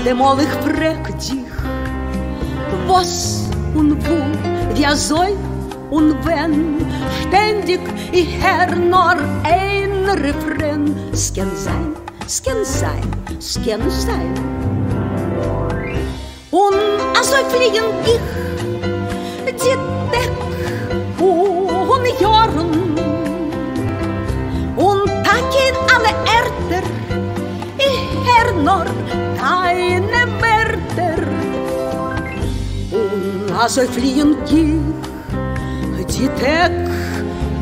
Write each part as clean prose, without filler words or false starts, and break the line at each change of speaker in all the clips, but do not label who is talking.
dem all ich frag dich, was und wo wir soll und wenn, ständig ich hör nur ein Refrain. Es kann sein, es kann sein, es kann sein. Und also fliegen ich die Deck und Jahren und tacken alle Erder. Ich hör nur deine Wörter. Und also fliegen ich die Deck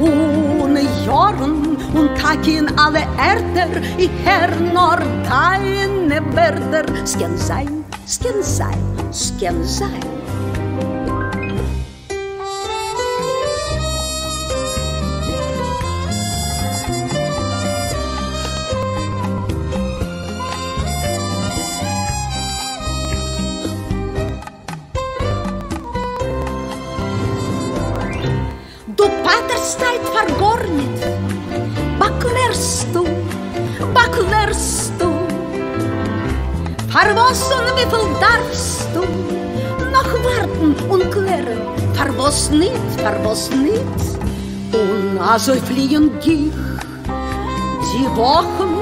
und Jahren und tacken alle Erder. Ich hör nur deine Wörter. Es kann sein, es kann sein, es kann sein. Du Patersteit vergornet, baklärst du, Für was und wie viel darfst du noch warten und klären? Für was nicht? Und also fliegen dich die Wochen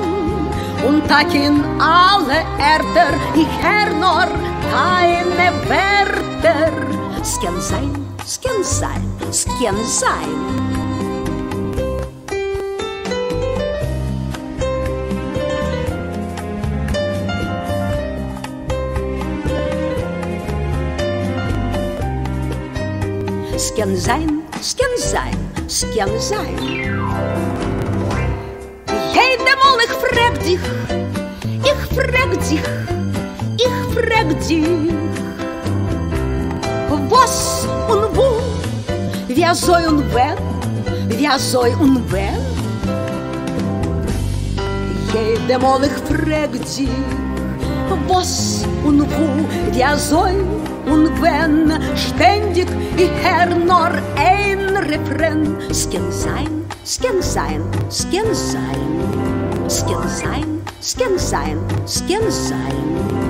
und tacken alle Erder. Ich hör nur deine Wörter. Es kann sein, es kann sein, es kann sein. Es kann sein, es kann sein, es kann sein. Jedemol ich frag dich, was und wo, wer soll und wer, Jedemol ich frag dich, was und wo, wer soll und wenn, ständig ich hör nur ein Refrain. Es kann sein, es kann sein, es kann sein, es kann sein, es kann sein, es kann sein.